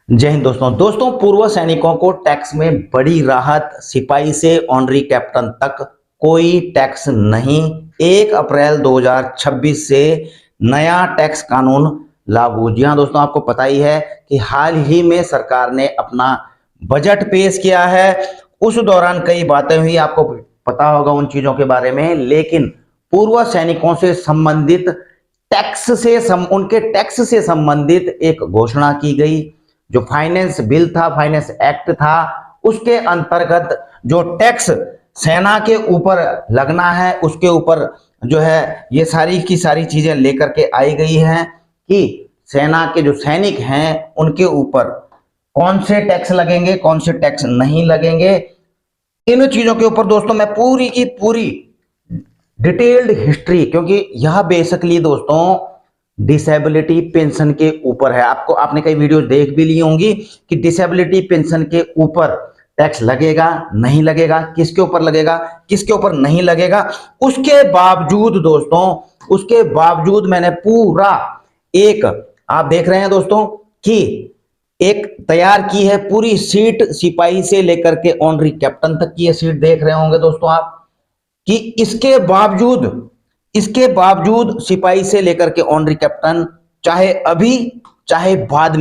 जय हिंद दोस्तों पूर्व सैनिकों को टैक्स में बड़ी राहत। सिपाही से ऑनरी कैप्टन तक कोई टैक्स नहीं। 1 अप्रैल 2026 से नया टैक्स कानून लागू। जी हाँ दोस्तों, आपको पता ही है कि हाल ही में सरकार ने अपना बजट पेश किया है। उस दौरान कई बातें हुई, आपको पता होगा उन चीजों के बारे में। लेकिन पूर्व सैनिकों से संबंधित उनके टैक्स से संबंधित एक घोषणा की गई। जो फाइनेंस बिल था, फाइनेंस एक्ट था, उसके अंतर्गत जो टैक्स सेना के ऊपर लगना है, उसके ऊपर जो है ये सारी की सारी चीजें लेकर के आई गई हैं कि सेना के जो सैनिक हैं उनके ऊपर कौन से टैक्स लगेंगे, कौन से टैक्स नहीं लगेंगे। इन चीजों के ऊपर दोस्तों मैं पूरी की पूरी डिटेल्ड हिस्ट्री, क्योंकि यह बेसिकली दोस्तों डिसेबिलिटी पेंशन के ऊपर है। आपने कई वीडियो देख भी ली होंगी कि डिसेबिलिटी पेंशन के ऊपर टैक्स लगेगा नहीं लगेगा, किसके ऊपर लगेगा किसके ऊपर नहीं लगेगा। उसके बावजूद मैंने पूरा एक, आप देख रहे हैं दोस्तों कि एक तैयार की है पूरी सीट, सिपाही से लेकर के ऑनरी कैप्टन तक की ये सीट देख रहे होंगे दोस्तों आप, कि इसके बावजूद सिपाही से लेकर के ऑनरी कैप्टन, चाहे अभी चाहे बाद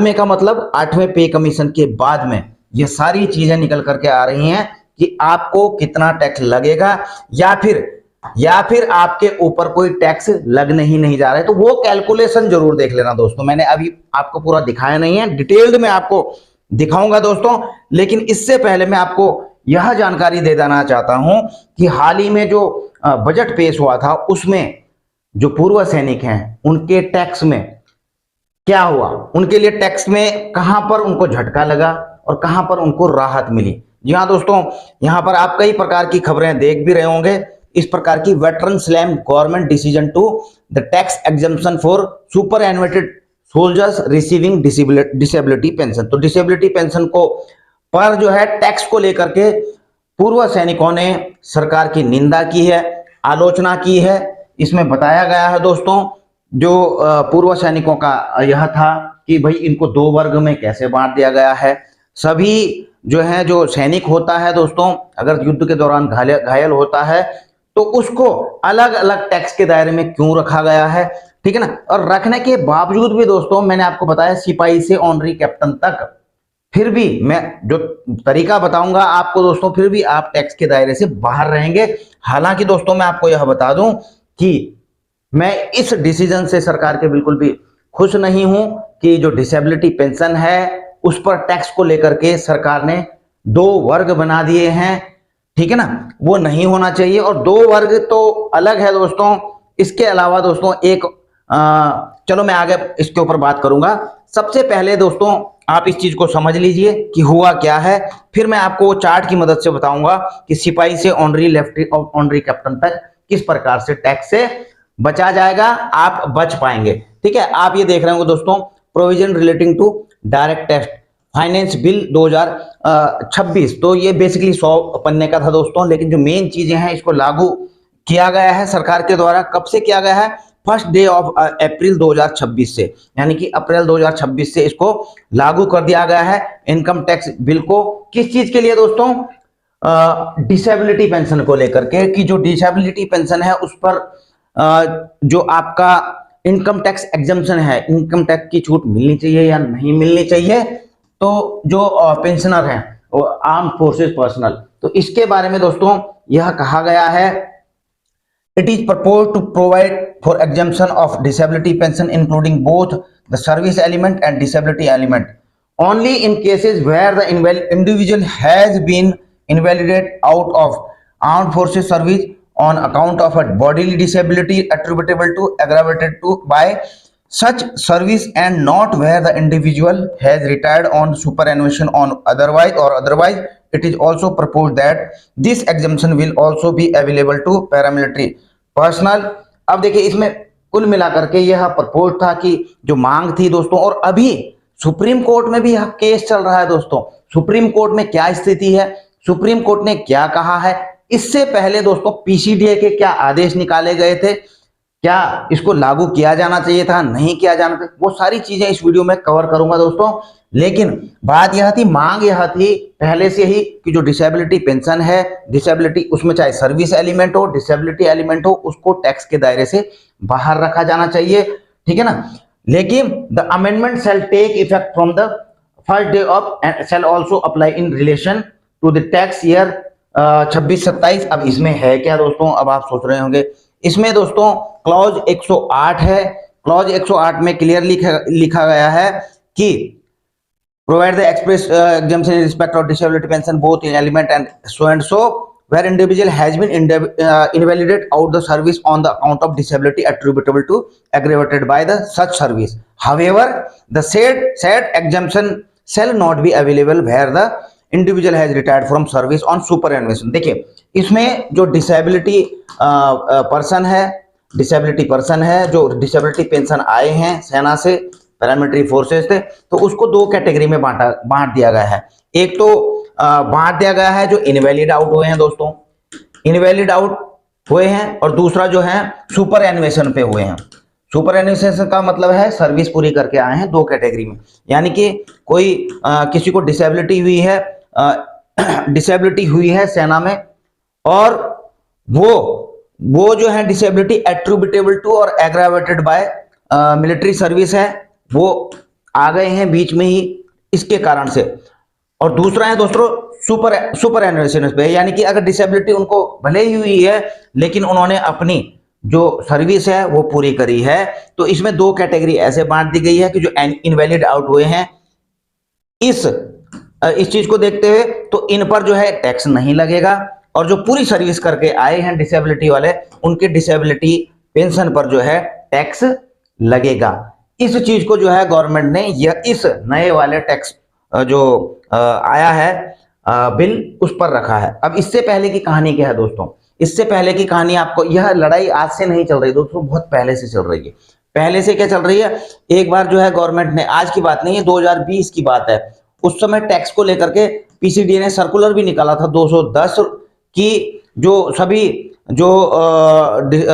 में का मतलब 8वें पे कमीशन के बाद में, ये सारी चीजें निकल करके आ रही हैं कि आपको कितना टैक्स लगेगा या फिर आपके ऊपर कोई टैक्स लगने ही नहीं जा रहा है। तो वो कैलकुलेशन जरूर देख लेना दोस्तों। मैंने अभी आपको पूरा दिखाया नहीं है, डिटेल्ड में आपको दिखाऊंगा दोस्तों। लेकिन इससे पहले मैं आपको यह जानकारी दे देना चाहता हूं कि हाल ही में जो बजट पेश हुआ था, उसमें जो पूर्व सैनिक हैं उनके टैक्स में क्या हुआ, उनके लिए टैक्स में कहां पर उनको झटका लगा और कहां पर उनको राहत मिली। जी हाँ दोस्तों, यहां पर आप कई प्रकार की खबरें देख भी रहे होंगे। इस प्रकार की veteran slam government decision to the tax exemption for superannuated soldiers receiving disability pension. तो डिसेबिलिटी पेंशन को पर जो है टैक्स को लेकर के पूर्व सैनिकों ने सरकार की निंदा की है, आलोचना की है। इसमें बताया गया है दोस्तों, जो पूर्व सैनिकों का यह था कि भाई इनको 2 वर्ग में कैसे बांट दिया गया है। सभी जो है, जो सैनिक होता है दोस्तों, अगर युद्ध के दौरान घायल होता है तो उसको अलग अलग टैक्स के दायरे में क्यों रखा गया है, ठीक है ना। और रखने के बावजूद भी दोस्तों, मैंने आपको बताया सिपाही से ऑनरी कैप्टन तक, फिर भी मैं जो तरीका बताऊंगा आपको दोस्तों, फिर भी आप टैक्स के दायरे से बाहर रहेंगे। हालांकि दोस्तों मैं आपको यह बता दूं कि मैं इस डिसीजन से सरकार के बिल्कुल भी खुश नहीं हूं कि जो डिसेबिलिटी पेंशन है उस पर टैक्स को लेकर के सरकार ने 2 वर्ग बना दिए हैं, ठीक है ना। वो नहीं होना चाहिए। और 2 वर्ग तो अलग है दोस्तों। इसके अलावा दोस्तों एक चलो मैं आगे इसके ऊपर बात करूंगा। सबसे पहले दोस्तों आप इस चीज को समझ लीजिए कि हुआ क्या है, फिर मैं आपको वो चार्ट की मदद से बताऊंगा कि सिपाही से ऑनरी कैप्टन तक किस प्रकार से टैक्स से बचा जाएगा, आप बच पाएंगे, ठीक है। आप ये देख रहे होंगे दोस्तों, provision relating to direct tax finance bill 2026। तो ये बेसिकली 100 पन्ने का था दोस्तों। लेकिन जो मेन चीजें हैं, इसको लागू किया गया है सरकार के द्वारा। कब से किया गया है? फर्स्ट डे ऑफ अप्रैल 2026 से, यानी कि अप्रैल 2026 से इसको लागू कर दिया गया है इनकम टैक्स बिल को। किस चीज के लिए दोस्तों? डिसेबिलिटी पेंशन को लेकर के, कि जो डिसेबिलिटी पेंशन है उस पर जो आपका इनकम टैक्स एग्जम्पशन है, इनकम टैक्स की छूट मिलनी चाहिए या नहीं मिलनी चाहिए। तो जो पेंशनर हैं वो आर्म फोर्सेस पर्सनल, तो इसके बारे में दोस्तों यह कहा गया है, it is proposed to provide for exemption of disability pension including both the service element and disability element only in cases where the individual has been invalidated out of armed forces service on account of a bodily disability attributable to aggravated to by such service and not where the individual has retired on superannuation on otherwise. It is also proposed that this exemption will also be available to paramilitary personal. अब देखिए, इसमें कुल मिलाकर के यह propose था कि जो मांग थी दोस्तों, और अभी सुप्रीम कोर्ट में भी यह केस चल रहा है दोस्तों। सुप्रीम कोर्ट में क्या स्थिति है, सुप्रीम कोर्ट ने क्या कहा है, इससे पहले दोस्तों पीसीडीए के क्या आदेश निकाले गए थे, क्या इसको लागू किया जाना चाहिए था, नहीं किया जाना था, वो सारी चीजें इस वीडियो में कवर करूंगा दोस्तों। लेकिन बात यह थी, मांग यह थी पहले से ही कि जो डिसेबिलिटी पेंशन है, डिसेबिलिटी उसमें चाहे सर्विस एलिमेंट हो, डिसेबिलिटी एलिमेंट हो, उसको टैक्स के दायरे से बाहर रखा जाना चाहिए, ठीक है ना। लेकिन the amendment shall take effect from the first day of and shall also apply in relation to the tax year 26-27। अब इसमें है क्या दोस्तों, अब आप सोच रहे होंगे, इसमें दोस्तों क्लॉज 108 है। क्लॉज 108 में क्लियर लिखा गया है कि provide the express exemption in respect of disability pension both in element and so where individual has been invalidated out the service on the account of disability attributable to aggravated by the such service. However, the said exemption shall not be available where the individual has retired from service on superannuation. देखिए इसमें जो disability person है जो disability pension आए हैं सेना से, paramilitary forces से, तो उसको दो कैटेगरी में बांट दिया गया है। एक तो बांट दिया गया है जो इनवैलिड आउट हुए हैं दोस्तों, इनवैलिड आउट हुए हैं, और दूसरा जो है सुपर एनुएशन पे हुए हैं। सुपर एनुएशन का मतलब है सर्विस पूरी करके आए हैं, दो कैटेगरी में। यानी कि कोई किसी को डिसेबिलिटी हुई है सेना में, और वो जो है डिसेबिलिटी एट्रीब्यूटेबल टू और एग्रावेटेड बाय मिलिट्री सर्विस है, वो आ गए हैं बीच में ही इसके कारण से। और दूसरा है दोस्तों सुपर एनुएशन पे, यानी कि अगर डिसेबिलिटी उनको भले ही हुई है लेकिन उन्होंने अपनी जो सर्विस है वो पूरी करी है। तो इसमें दो कैटेगरी ऐसे बांट दी गई है कि जो इनवैलिड आउट हुए हैं, इस चीज को देखते हुए तो इन पर जो है टैक्स नहीं लगेगा, और जो पूरी सर्विस करके आए हैं डिसेबिलिटी वाले, उनके डिसेबिलिटी पेंशन पर जो है टैक्स लगेगा। इस चीज को जो है गवर्नमेंट ने इस नए वाले टैक्स जो आया है बिल, उस पर रखा है। अब इससे पहले की कहानी क्या है दोस्तों, इससे पहले की कहानी आपको, यह लड़ाई आज से नहीं चल रही दोस्तों, बहुत पहले से चल रही है। पहले से क्या चल रही है, एक बार जो है गवर्नमेंट ने, आज की बात नहीं है 2020 की बात है, उस समय टैक्स को लेकर के पीसीडी ने सर्कुलर भी निकाला था 210 की, जो सभी जो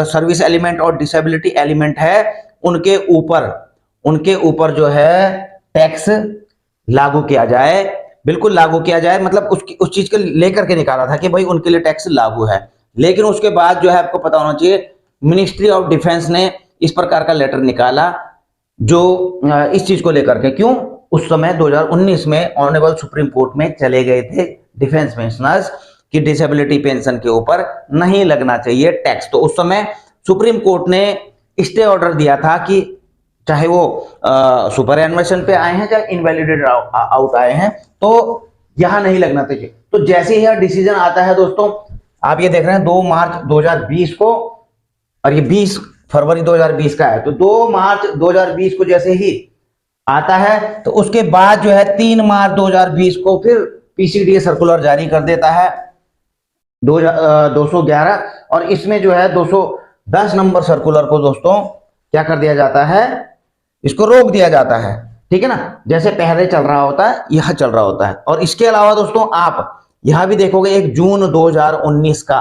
सर्विस एलिमेंट और डिसेबिलिटी एलिमेंट है उनके ऊपर जो है टैक्स लागू किया जाए, बिल्कुल लागू किया जाए। मतलब उस चीज को लेकर के निकाला था कि भाई उनके लिए टैक्स लागू है। लेकिन उसके बाद जो है आपको पता होना चाहिए, मिनिस्ट्री ऑफ डिफेंस ने इस प्रकार का लेटर निकाला जो इस चीज को लेकर के, क्यों, उस समय 2019 में ऑनरेबल सुप्रीम कोर्ट में चले गए थे डिफेंस पेंशनर्स कि डिसेबिलिटी पेंशन के ऊपर नहीं लगना चाहिए टैक्स। तो उस समय सुप्रीम कोर्ट ने स्टे ऑर्डर दिया था कि चाहे वो सुपर एनुएशन पे आए हैं चाहे इनवैलिडेटेड आउट आए हैं, तो यहां नहीं लगना चाहिए। तो जैसे ही यह डिसीजन आता है दोस्तों, आप ये देख रहे हैं 2 मार्च 2020 को, और ये 20 फरवरी 2020 का है, तो 2 मार्च 2020 को जैसे ही आता है, तो उसके बाद जो है 3 मार्च 2020 को फिर पीसीडी सर्कुलर जारी कर देता है 211, और इसमें जो है 210 नंबर सर्कुलर को दोस्तों क्या कर दिया जाता है, इसको रोक दिया जाता है, ठीक है ना। जैसे पहले चल रहा होता है यह चल रहा होता है। और इसके अलावा दोस्तों आप यहां भी देखोगे 1 जून 2019 का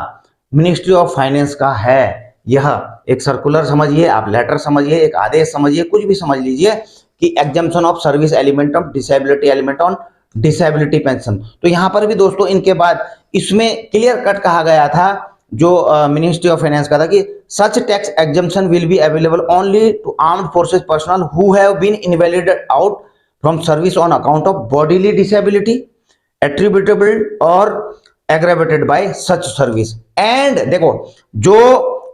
मिनिस्ट्री ऑफ फाइनेंस का है, यह एक सर्कुलर समझिए, आप लेटर समझिए, एक आदेश समझिए, कुछ भी समझ लीजिए, कि exemption of service element of disability element on disability pension. तो यहां पर भी दोस्तों इनके बाद इसमें क्लियर कट कहा गया था, जो मिनिस्ट्री ऑफ फाइनेंस का था, कि such tax exemption will be available only to armed forces personnel who have been invalidated out from service on account of bodily disability attributable और aggravated by such service. And देखो, जो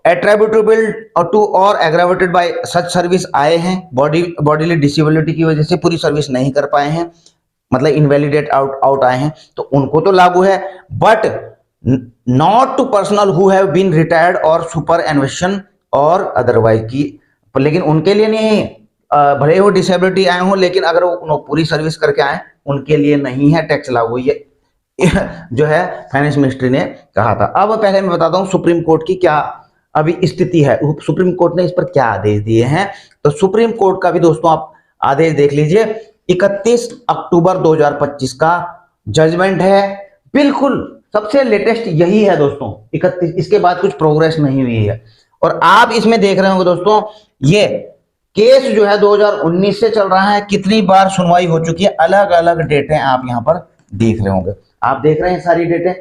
attributable to और aggravated by such service आए हैं, bodily disability की वजह से पूरी सर्विस नहीं कर पाए हैं, मतलब इनवैलिडेट आउट आए हैं, तो उनको तो लागू है, but not to personal who have been retired और सुपर एनुएशन और अदरवाइज की, लेकिन उनके लिए नहीं, भले ही वो डिसेबिलिटी आए हों, लेकिन अगर वो पूरी सर्विस करके आए उनके लिए नहीं है टैक्स लागू, ये जो है फाइनेंस मिनिस्ट्री ने कहा था। अब पहले मैं बताता हूं सुप्रीम कोर्ट की क्या अभी स्थिति है, सुप्रीम कोर्ट ने इस पर क्या आदेश दिए हैं। तो सुप्रीम कोर्ट का भी दोस्तों आप आदेश देख लीजिए, 31 अक्टूबर 2025 का जजमेंट है, बिल्कुल सबसे लेटेस्ट यही है दोस्तों 31, इसके बाद कुछ प्रोग्रेस नहीं हुई है। और आप इसमें देख रहे होंगे दोस्तों, ये केस जो है 2019 से चल रहा है, कितनी बार सुनवाई हो चुकी है, अलग अलग डेटें आप यहां पर देख रहे होंगे। आप देख रहे हैं सारी डेटें।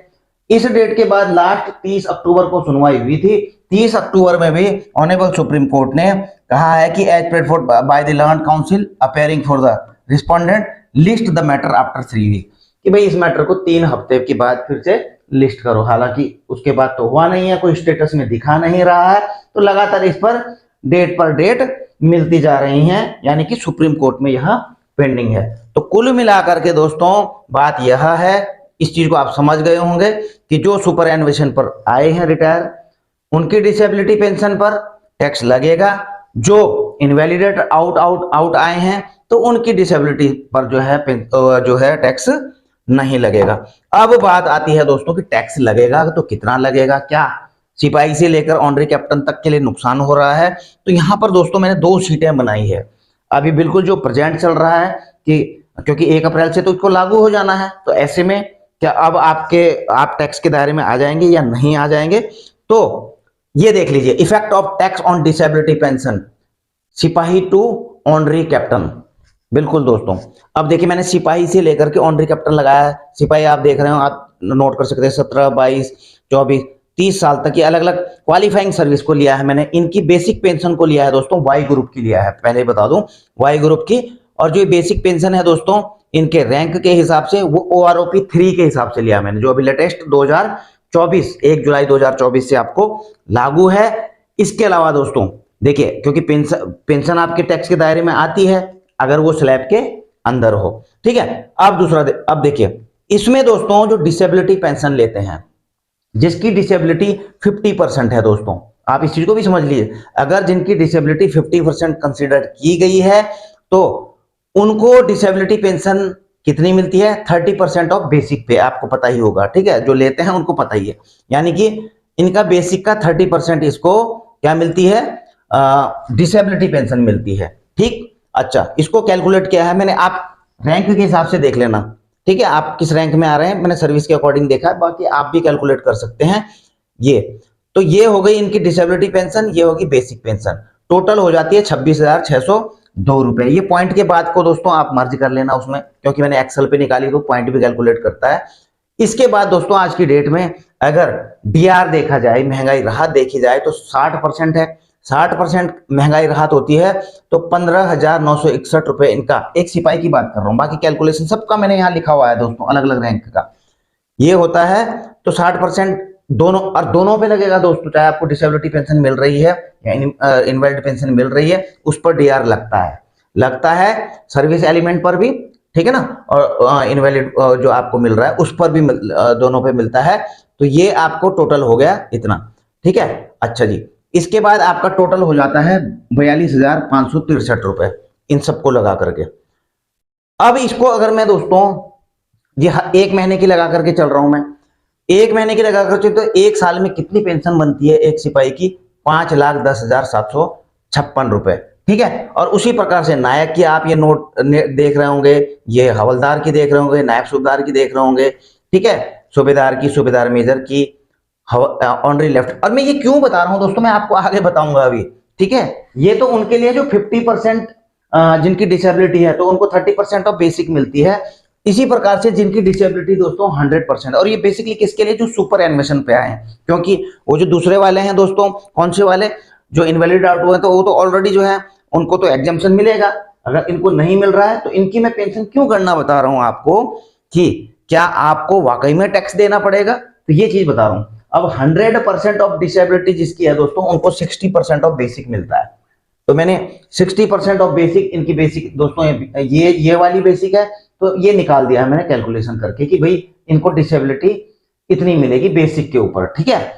इस डेट के बाद लास्ट 30 अक्टूबर को सुनवाई हुई थी। 30 अक्टूबर में भी ऑनरेबल सुप्रीम कोर्ट ने कहा है कि as paid for by the learned counsel appearing for the respondent list the matter after 3 week, कि भाई इस मैटर को 3 हफ्ते के बाद फिर से लिस्ट करो। हालांकि उसके बाद तो हुआ नहीं है, कोई स्टेटस में दिखा नहीं रहा है, तो लगातार इस पर डेट मिलती जा रही हैं, यानी कि सुप्रीम कोर्ट में यह पेंडिंग है। तो कुल मिलाकर के दोस्तों बात यह है, इस चीज को आप समझ गए होंगे कि जो सुपर एनुएशन पर आए हैं रिटायर, उनकी डिसेबिलिटी पेंशन पर टैक्स लगेगा। जो इनवैलिडेट आउट आए हैं तो उनकी डिसेबिलिटी पर जो है टैक्स नहीं लगेगा। अब बात आती है दोस्तों कि टैक्स लगेगा तो कितना लगेगा, क्या सिपाही से लेकर ऑनरी कैप्टन तक के लिए नुकसान हो रहा है। तो यहां पर दोस्तों मैंने 2 शीटें बनाई है, अभी बिल्कुल जो प्रेजेंट चल रहा है कि क्योंकि 1 अप्रैल से तो इसको लागू हो जाना है, तो ऐसे में क्या अब आप टैक्स के दायरे में आ जाएंगे या नहीं आ जाएंगे। तो ये देख लीजिए, effect of tax on disability pension सिपाही टू ऑनरी कैप्टन। बिल्कुल दोस्तों, अब देखिए मैंने सिपाही से लेकर के ऑनरी कैप्टन लगाया है। सिपाही आप देख रहे हो, आप नोट कर सकते हैं 17, 22, 24, 30 साल तक की अलग अलग क्वालिफाइंग सर्विस को लिया है मैंने। इनकी बेसिक पेंशन को लिया है दोस्तों, वाई ग्रुप की लिया है, पहले बता दूं, वाई ग्रुप की। और जो बेसिक पेंशन है दोस्तों, इनके रैंक के हिसाब से वो OROP 3 के हिसाब से लिया मैंने, जो अभी लेटेस्ट 2024 1 जुलाई 2024 से आपको लागू है। इसके अलावा दोस्तों देखिए, क्योंकि पेंशन आपके टैक्स के दायरे में आती है अगर वो स्लैब के अंदर हो, ठीक है। अब देखिए इसमें दोस्तों जो डिसेबिलिटी पेंशन लेते हैं, जिसकी डिसेबिलिटी 50% है दोस्तों, आप इस चीज को भी समझ लीजिए, अगर जिनकी डिसेबिलिटी 50% कंसीडर की गई है तो उनको डिसेबिलिटी पेंशन कितनी मिलती है, 30% ऑफ बेसिक पे, आपको पता ही होगा, ठीक है, जो लेते हैं उनको पता ही है। यानी कि इनका बेसिक का 30% इसको क्या मिलती है, डिसेबिलिटी पेंशन मिलती है, ठीक। अच्छा, इसको कैलकुलेट किया है मैंने, आप रैंक के हिसाब से देख लेना, ठीक है, आप किस रैंक में आ रहे हैं, मैंने सर्विस के अकॉर्डिंग देखा है, बाकी आप भी कैलकुलेट कर सकते हैं। तो ये हो गई इनकी डिसेबिलिटी पेंशन, ये होगी बेसिक पेंशन, टोटल हो जाती है 26,602 रुपए। ये पॉइंट के बाद को दोस्तों आप मर्ज कर लेना उसमें, क्योंकि मैंने एक्सेल पे निकाली तो पॉइंट भी कैलकुलेट करता है। इसके बाद दोस्तों आज की डेट में अगर डीआर देखा जाए, महंगाई राहत देखी जाए, तो 60% है। 60% महंगाई राहत होती है तो 15,961 रुपए इनका, एक सिपाही की बात कर रहा हूं, बाकी कैलकुलेशन सबका मैंने यहां लिखा हुआ है दोस्तों, अलग अलग रैंक का ये होता है। तो 60% दोनों पे लगेगा दोस्तों, चाहे आपको डिसेबिलिटी पेंशन मिल रही है या इनवैलिड पेंशन मिल रही है, उस पर डीआर लगता है सर्विस एलिमेंट पर भी, ठीक है ना, और इनवैलिड जो आपको मिल रहा है उस पर भी दोनों पे मिलता है। तो ये आपको टोटल हो गया इतना, ठीक है। अच्छा जी, इसके बाद आपका टोटल हो जाता है 42,563 रुपए इन सबको लगा करके। अब इसको अगर मैं दोस्तों ये 1 महीने की लगा करके चल रहा हूं मैं, 1 महीने की लगा करके, तो 1 साल में कितनी पेंशन बनती है एक सिपाही की, 5,10,756 रुपए, ठीक है। और उसी प्रकार से नायक की आप ये नोट देख रहे होंगे, ये हवलदार की देख रहे होंगे, नायब सूबेदार की देख रहे होंगे, ठीक है, सूबेदार मेजर की, ऑनरी लेफ्ट। और मैं ये क्यों बता रहा हूं दोस्तों, मैं आपको आगे बताऊंगा अभी, ठीक है। ये तो उनके लिए जो 50% जिनकी डिसेबिलिटी है, तो उनको 30% ऑफ बेसिक मिलती है। इसी प्रकार से जिनकी डिसेबिलिटी दोस्तों 100%, और ये बेसिकली किसके लिए, जो सुपर एनुएशन पे आए हैं, क्योंकि वो जो दूसरे वाले हैं दोस्तों, कौन से वाले, जो इनवैलिड आउट हुए, तो वो तो ऑलरेडी जो है उनको तो एग्जम्पशन मिलेगा। अगर इनको नहीं मिल रहा है तो इनकी मैं पेंशन क्यों करना बता रहा हूं आपको, कि क्या आपको वाकई में टैक्स देना पड़ेगा, तो ये चीज बता रहा हूं। अब 100% ऑफ डिसेबिलिटी जिसकी है दोस्तों, उनको 60% ऑफ बेसिक मिलता है। तो मैंने 60% ऑफ बेसिक, इनकी बेसिक दोस्तों ये वाली बेसिक है, तो ये निकाल दिया है मैंने कैलकुलेशन करके कि भाई इनको डिसेबिलिटी इतनी मिलेगी बेसिक के ऊपर, ठीक है,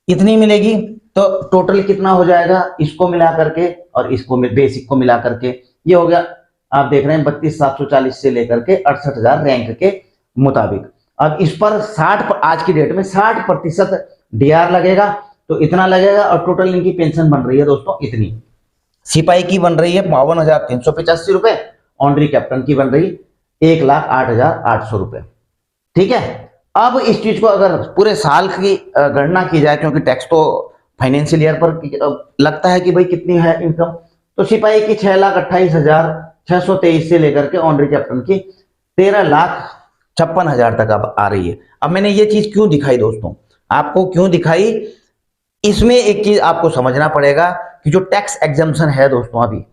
इतनी मिलेगी। तो टोटल कितना हो जाएगा, इसको मिला करके और इसको बेसिक को मिला करके, ये हो गया, आप देख रहे हैं 32,740 से लेकर के 68,000 रैंक के मुताबिक। अब इस पर 60, आज की डेट में 60% डीआर लगेगा, तो इतना लगेगा। और टोटल इनकी पेंशन बन रही है दोस्तों इतनी, सिपाही की बन रही है 52,385 रुपए, ऑनरी कैप्टन की बन रही 1,08,800 रुपए, ठीक है। अब इस चीज को अगर पूरे साल की गणना की जाए, क्योंकि टैक्स तो फाइनेंशियल ईयर पर लगता है कि भाई कितनी है इनकम, तो सिपाही की 6,28,623 से लेकर के ऑनरी कैप्टन की 13,56,000 तक अब आ रही है। अब मैंने ये चीज क्यों दिखाई दोस्तों, आपको क्यों दिखाई, इसमें एक चीज आपको समझना पड़ेगा कि जो टैक्स एग्जम्पशन है दोस्तों, अभी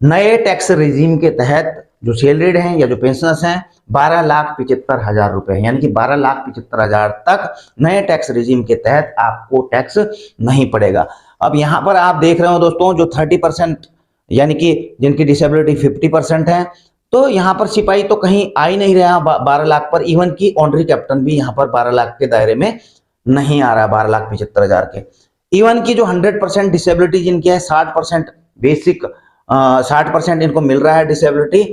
नए टैक्स रिजीम के तहत जो सैलरीड हैं या जो पेंशनर्स हैं 12,75,000 रुपए, यानी कि 12,75,000 तक नए टैक्स रिजीम के तहत आपको टैक्स नहीं पड़ेगा। अब यहां पर आप देख रहे हो दोस्तों, जो 30% यानी कि जिनकी डिसेबिलिटी 50% है, तो यहां पर सिपाही तो कहीं आ ही नहीं रहा 12 लाख पर, इवन की ऑनरी कैप्टन भी यहां पर 12 लाख के दायरे में नहीं आ रहा, 12,75,000 के। इवन की जो 100% डिसेबिलिटी जिनकी है, 60% बेसिक 60% इनको मिल रहा है डिसेबिलिटी,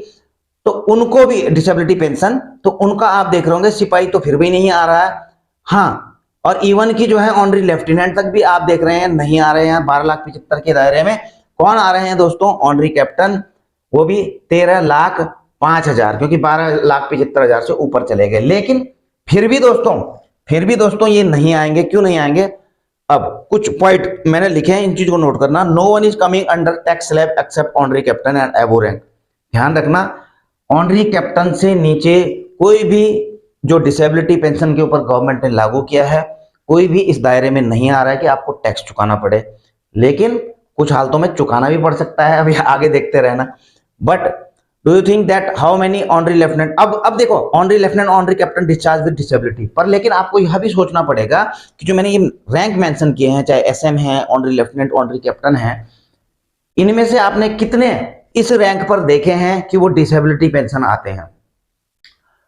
तो उनको भी डिसेबिलिटी पेंशन, तो उनका आप देख रहे होंगे सिपाही तो फिर भी नहीं आ रहा है। हाँ, और इवन की जो है ऑनरी लेफ्टिनेंट तक भी आप देख रहे हैं नहीं आ रहे हैं 12,75,000 के दायरे में। कौन आ रहे हैं दोस्तों, ऑनरी कैप्टन, वो भी 13,05,000, क्योंकि 12,75,000 से ऊपर चले गए। लेकिन फिर भी दोस्तों ये नहीं आएंगे, क्यों नहीं आएंगे, अब कुछ पॉइंट मैंने लिखे हैं, इन चीज को नोट करना। No one is coming under tax slab except honorary captain and above rank. ध्यान रखना, ऑनरी कैप्टन से नीचे कोई भी जो डिसेबिलिटी पेंशन के ऊपर गवर्नमेंट ने लागू किया है, कोई भी इस दायरे में नहीं आ रहा है कि आपको टैक्स चुकाना पड़े। लेकिन कुछ हालतों में चुकाना भी पड़ सकता है, अभी आगे देखते रहना। But do you think that how many honorary lieutenant, अब देखो honorary lieutenant honorary captain discharge with disability पर, लेकिन आपको यह भी सोचना पड़ेगा कि जो मैंने ये रैंक मेंशन किए हैं, चाहे एसएम है, ऑनरी लेफ्टिनेंट, ऑनरी कैप्टन है, इनमें से आपने कितने इस रैंक पर देखे हैं कि वो डिसेबिलिटी पेंशन आते हैं।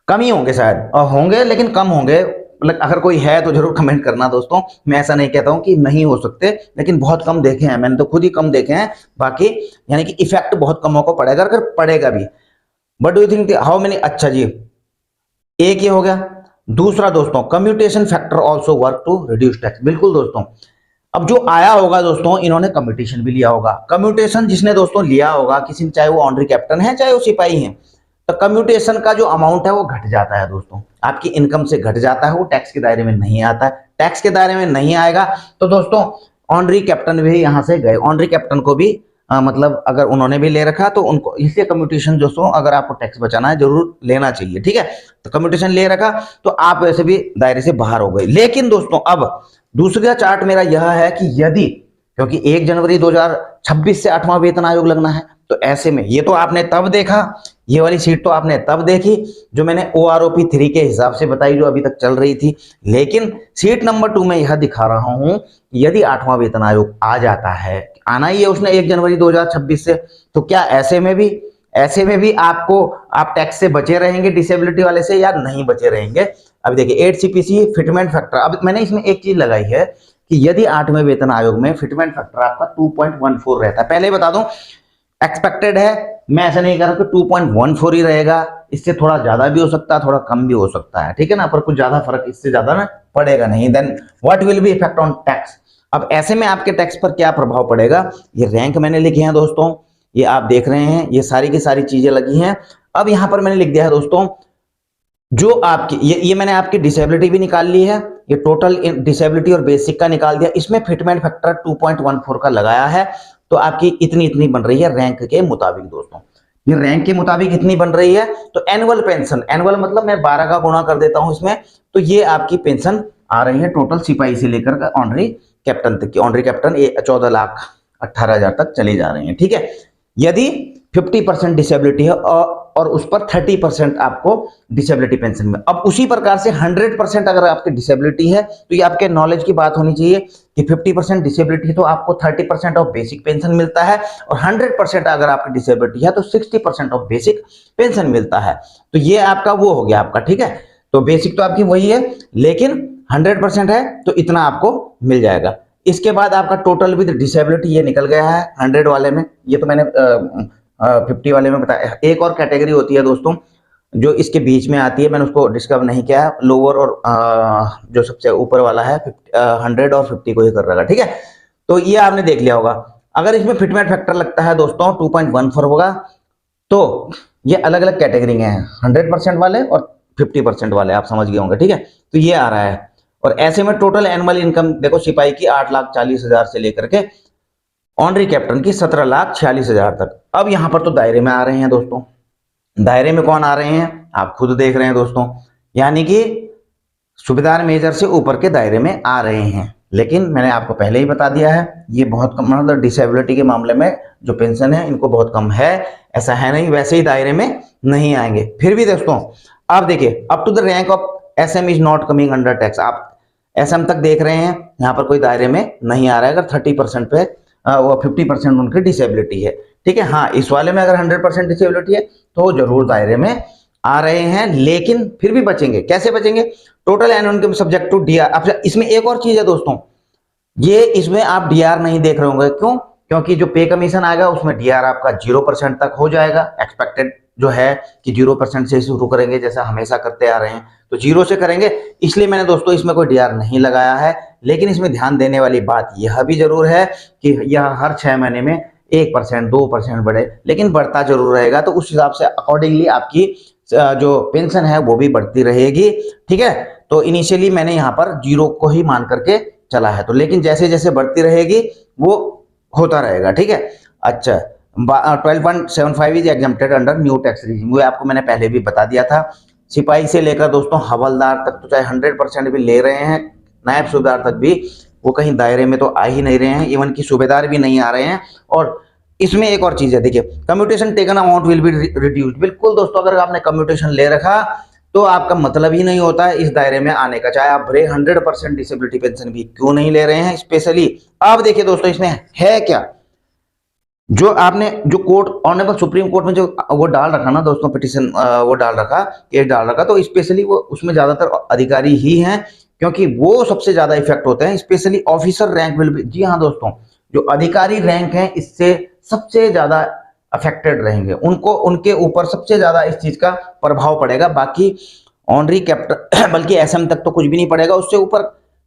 कम ही होंगे शायद, और होंगे लेकिन कम होंगे। मतलब अगर कोई है तो जरूर कमेंट करना दोस्तों, मैं ऐसा नहीं कहता हूं कि नहीं हो सकते, लेकिन बहुत कम देखे हैं, मैंने तो खुद ही कम देखे हैं। बाकी यानी कि इफेक्ट बहुत कमों को पड़ेगा, अगर पड़ेगा भी। But do you think how many, अच्छा जी एक ये हो गया। दूसरा दोस्तों, commutation factor also work to reduce tax. बिल्कुल दोस्तों, अब जो आया होगा दोस्तों, इन्होंने कम्यूटेशन भी लिया होगा। कम्यूटेशन जिसने दोस्तों लिया होगा, किसी चाहे वो ऑनरी कैप्टन है चाहे वो सिपाही है, तो कम्यूटेशन का जो अमाउंट है वो घट जाता है दोस्तों, आपकी इनकम से घट जाता है, वो टैक्स के दायरे में नहीं आता है। टैक्स के दायरे में नहीं आएगा तो दोस्तों ऑनरी कैप्टन भी यहां से गए, ऑनरी कैप्टन को भी मतलब अगर उन्होंने भी ले रखा तो उनको, इसलिए कम्यूटेशन दोस्तों अगर आपको टैक्स बचाना है जरूर लेना चाहिए, ठीक है। तो कम्यूटेशन ले रखा तो आप वैसे भी दायरे से बाहर हो गए। लेकिन दोस्तों अब दूसरा चार्ट मेरा यह है कि यदि, क्योंकि 1 जनवरी 2026 से 8वां वेतन आयोग लगना है, तो ऐसे में ये तो आपने तब देखा, ये वाली सीट तो आपने तब देखी जो मैंने OROP 3 के हिसाब से बताई, जो अभी तक चल रही थी। लेकिन सीट नंबर 2 में यह दिखा रहा हूं, यदि 8वां वेतन आयोग आ जाता है, आना ही है उसने 1 जनवरी 2026 से, तो क्या ऐसे में भी आप टैक्स से बचे रहेंगे डिसेबिलिटी वाले से, या नहीं बचे रहेंगे। अब देखिए 8 CPC फिटमेंट फैक्टर, अब मैंने इसमें एक चीज लगाई है कि यदि 8वें वेतन आयोग में फिटमेंट फैक्टर आपका 2.14 रहता है, पहले बता दूं एक्सपेक्टेड है, मैं ऐसा नहीं कह रहा कि 2.14 ही रहेगा, इससे थोड़ा ज्यादा भी हो सकता है, थोड़ा कम भी हो सकता है, ठीक है ना, पर कुछ ज्यादा फर्क इससे ज्यादा ना पड़ेगा नहीं। Then what will be effect on tax. अब ऐसे में आपके टैक्स पर क्या प्रभाव पड़ेगा, ये रैंक मैंने लिखे हैं दोस्तों, ये आप देख रहे हैं, ये सारी की सारी चीजें लगी हैं। अब यहां पर मैंने लिख दिया है दोस्तों, जो आपकी ये मैंने आपकी डिसेबिलिटी भी निकाल ली है, ये टोटल डिसेबिलिटी और बेसिक का निकाल दिया, इसमें फिटमेंट फैक्टर 2.14 का लगाया है, तो आपकी इतनी बन रही है रैंक के मुताबिक दोस्तों। ये रैंक के मुताबिक इतनी बन रही है, तो एनुअल पेंशन, एनुअल मतलब मैं 12 का गुणा कर देता हूं इसमें, तो ये आपकी पेंशन आ रही है टोटल सिपाही से लेकर ऑनरी कैप्टन तक की। ऑनरी कैप्टन ये 14,18,000 तक चले जा रहे हैं, ठीक है। यदि 50% डिसेबिलिटी है और उस पर 30% आपको डिसेबिलिटी पेंशन में। अब उसी प्रकार से 100% अगर आपकी डिसेबिलिटी है, तो ये आपके नॉलेज की बात होनी चाहिए कि 50% डिसेबिलिटी है तो आपको 30% ऑफ बेसिक पेंशन मिलता है, और 100% अगर आपकी डिसेबिलिटी है तो 60% ऑफ बेसिक पेंशन मिलता है। तो ये आपका वो हो गया आपका, ठीक है। तो बेसिक तो आपकी वही है, लेकिन 100% है तो इतना आपको मिल जाएगा। इसके बाद आपका टोटल विद डिसेबिलिटी ये निकल गया है 100 वाले में, ये तो मैंने 50 वाले में बताया। एक और कैटेगरी होती है दोस्तों जो इसके बीच में आती है, मैंने उसको डिस्कवर नहीं किया, लोअर और जो सबसे ऊपर वाला है 100 और 50 को ही कर रहा, ठीक है। तो ये आपने देख लिया होगा। अगर इसमें फिटमेंट फैक्टर लगता है दोस्तों 2.14 होगा, तो ये अलग अलग कैटेगरी हैं, 100% वाले और 50% वाले, आप समझ गए होंगे, ठीक है। तो ये आ रहा है, और ऐसे में टोटल एनुअल इनकम देखो सिपाही की 8,40,000 से लेकर के ऑनरी कैप्टन की 17,46,000 तक। अब यहां पर तो दायरे में आ रहे हैं दोस्तों, दायरे में कौन आ रहे हैं आप खुद देख रहे हैं दोस्तों, यानी कि सूबेदार मेजर से ऊपर के दायरे में आ रहे हैं। लेकिन मैंने आपको पहले ही बता दिया है ये बहुत कम, मतलब डिसेबिलिटी के मामले में जो पेंशन है इनको बहुत कम है, ऐसा है नहीं, वैसे ही दायरे में नहीं आएंगे। फिर भी दोस्तों आप देखिए, up to the rank of SM is not coming under tax, आप एसएम तक देख रहे हैं, यहाँ पर कोई दायरे में नहीं आ रहा है। अगर 30% पे वो 50% उनकी डिसेबिलिटी है, ठीक है। हाँ, इस वाले में अगर 100% डिसेबिलिटी है तो जरूर दायरे में आ रहे हैं, लेकिन फिर भी बचेंगे। कैसे बचेंगे? Total annual income subject to DR. अब इसमें एक और चीज है दोस्तों, ये इसमें आप डीआर नहीं देख रहे होंगे, क्यों? क्योंकि जो पे कमीशन आएगा उसमें डीआर आपका 0% तक हो जाएगा। एक्सपेक्टेड जो है कि 0% से शुरू करेंगे, जैसा हमेशा करते आ रहे हैं, तो 0 से करेंगे, इसलिए मैंने दोस्तों इसमें कोई डीआर नहीं लगाया है। लेकिन इसमें ध्यान देने वाली बात यह भी जरूर है कि यह हर 6 महीने में 1% 2% बढ़े, लेकिन बढ़ता जरूर रहेगा। तो उस हिसाब से अकॉर्डिंगली आपकी जो पेंशन है वो भी बढ़ती रहेगी, ठीक है। तो इनिशियली मैंने यहाँ पर 0 को ही मान करके चला है, तो लेकिन जैसे जैसे बढ़ती रहेगी वो होता रहेगा, ठीक है। अच्छा, 12.75 is exempted under new tax regime, वो आपको मैंने पहले भी बता दिया था। सिपाही से लेकर दोस्तों हवलदार तक तो चाहे 100% भी ले रहे हैं, नायब सूबेदार तक भी वो कहीं दायरे में तो आ ही नहीं रहे हैं, इवन कि सूबेदार भी नहीं आ रहे हैं। और इसमें एक और चीज है, देखिए, commutation taken amount will be reduced. बिल्कुल दोस्तों, अगर आपने कम्यूटेशन ले रखा तो आपका मतलब ही नहीं होता है इस दायरे में आने का, चाहे आप भले 100% डिसेबिलिटी पेंशन भी क्यों नहीं ले रहे हैं। स्पेशली आप देखिए दोस्तों, इसमें है क्या, जो आपने जो कोर्ट ऑनरेबल सुप्रीम कोर्ट में जो वो डाल रखा ना दोस्तों, पिटिशन वो डाल रखा, केस डाल रखा, तो स्पेशली वो उसमें ज्यादातर अधिकारी ही हैं, क्योंकि वो सबसे ज्यादा इफेक्ट होते हैं। Specially officer rank will be, जी हाँ दोस्तों, जो अधिकारी रैंक है इससे सबसे ज्यादा अफेक्टेड रहेंगे, उनको उनके ऊपर सबसे ज्यादा इस चीज का प्रभाव पड़ेगा। बाकी ऑनरी कैप्टन बल्कि एसएम तक तो कुछ भी नहीं पड़ेगा, उससे ऊपर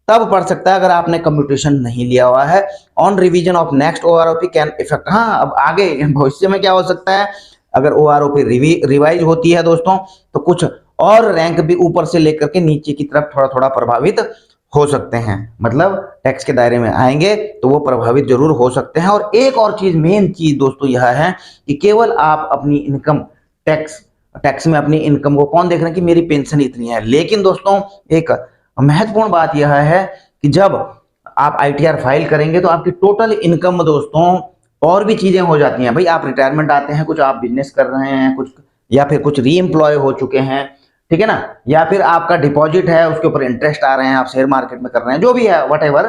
तब पड़ सकता है अगर आपने कम्यूटेशन नहीं लिया हुआ है। On revision of next OROP can effect, हाँ, अब आगे भविष्य में क्या हो सकता है, अगर ओआरओपी रिवाइज होती है दोस्तों, तो कुछ और रैंक भी ऊपर से लेकर के नीचे की तरफ थोड़ा थोड़ा प्रभावित हो सकते हैं, मतलब टैक्स के दायरे में आएंगे तो वो प्रभावित जरूर हो सकते हैं। और एक और चीज, मेन चीज दोस्तों यह है कि केवल आप अपनी इनकम टैक्स में अपनी इनकम को कौन देख रहे हैं कि मेरी पेंशन इतनी है, लेकिन दोस्तों एक महत्वपूर्ण बात यह है कि जब आप आईटीआर फाइल करेंगे तो आपकी टोटल इनकम दोस्तों और भी चीजें हो जाती हैं। भाई आप रिटायरमेंट आते हैं, कुछ आप बिजनेस कर रहे हैं, कुछ या फिर कुछ री एम्प्लॉय हो चुके हैं, ठीक है ना, या फिर आपका डिपॉजिट है उसके ऊपर इंटरेस्ट आ रहे हैं, आप शेयर मार्केट में कर रहे हैं, जो भी है व्हाटएवर।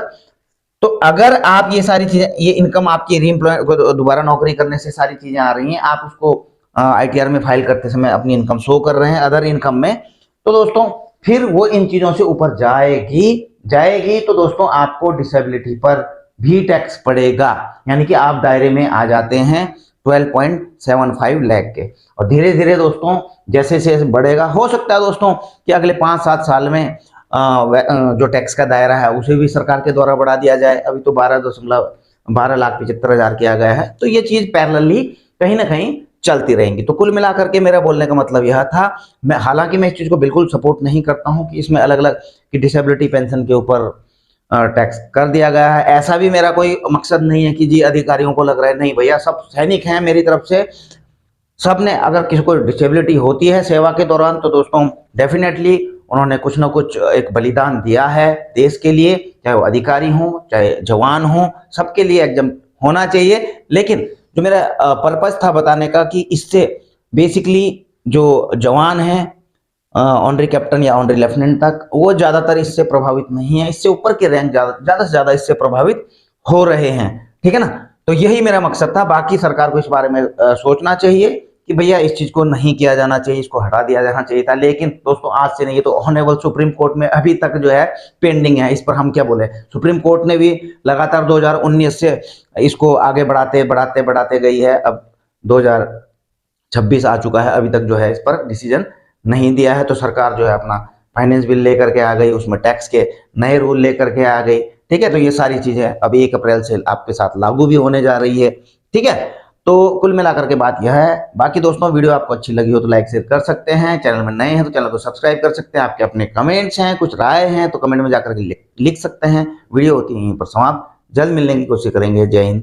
तो अगर आप ये सारी चीजें, ये इनकम आपकी री एम्प्लॉय दोबारा नौकरी करने से सारी चीजें आ रही हैं, आप उसको आईटीआर में फाइल करते समय अपनी इनकम शो कर रहे हैं अदर इनकम में, तो दोस्तों फिर वो इन चीजों से ऊपर जाएगी तो दोस्तों आपको डिसेबिलिटी पर भी टैक्स पड़ेगा, यानी कि आप दायरे में आ जाते हैं 12.75 लाख के। और धीरे धीरे दोस्तों जैसे जैसे बढ़ेगा, हो सकता है दोस्तों कि अगले 5-7 साल में जो टैक्स का दायरा है उसे भी सरकार के द्वारा बढ़ा दिया जाए। अभी तो 12,75,000 किया गया है, तो ये चीज पैरेलली कहीं ना कहीं चलती रहेंगी। तो कुल मिलाकर के मेरा बोलने का मतलब यह था, मैं हालांकि मैं इस चीज को बिल्कुल सपोर्ट नहीं करता हूं कि इसमें अलग अलग कि डिसेबिलिटी पेंशन के ऊपर टैक्स कर दिया गया है, ऐसा भी मेरा कोई मकसद नहीं है कि जी अधिकारियों को लग रहा है, नहीं भैया, सब सैनिक हैं मेरी तरफ से। सब ने, अगर किसी को डिसेबिलिटी होती है सेवा के दौरान, तो दोस्तों डेफिनेटली उन्होंने कुछ ना कुछ एक बलिदान दिया है देश के लिए, चाहे वो अधिकारी हों चाहे जवान हों, सबके लिए एग्जाम होना चाहिए। लेकिन जो मेरा पर्पस था बताने का कि इससे बेसिकली जो जवान हैं ऑनरी कैप्टन या ऑनरी लेफ्टिनेंट तक, वो ज्यादातर इससे प्रभावित नहीं है, इससे ऊपर के रैंक ज्यादा से ज्यादा इससे प्रभावित हो रहे हैं, ठीक है ना। तो यही मेरा मकसद था। बाकी सरकार को इस बारे में सोचना चाहिए कि भैया इस चीज को नहीं किया जाना चाहिए, इसको हटा दिया जाना चाहिए था। लेकिन दोस्तों आज से नहीं, ये तो ऑनरेबल सुप्रीम कोर्ट में अभी तक जो है पेंडिंग है, इस पर हम क्या बोले। सुप्रीम कोर्ट ने भी लगातार 2019 से इसको आगे बढ़ाते गई है, अब 2026 आ चुका है, अभी तक जो है इस पर डिसीजन नहीं दिया है। तो सरकार जो है अपना फाइनेंस बिल लेकर के आ गई, उसमें टैक्स के नए रूल लेकर के आ गई, ठीक है। तो ये सारी चीजें अब 1 अप्रैल से आपके साथ लागू भी होने जा रही है, ठीक है। तो कुल मिलाकर के बात यह है। बाकी दोस्तों वीडियो आपको अच्छी लगी हो तो लाइक शेयर कर सकते हैं, चैनल में नए हैं तो चैनल को सब्सक्राइब कर सकते हैं। आपके अपने कमेंट्स हैं, कुछ राय हैं तो कमेंट में जाकर के लिख सकते हैं। वीडियो होती है यहीं पर समाप्त। जल्द मिलने की कोशिश करेंगे। जय हिंद।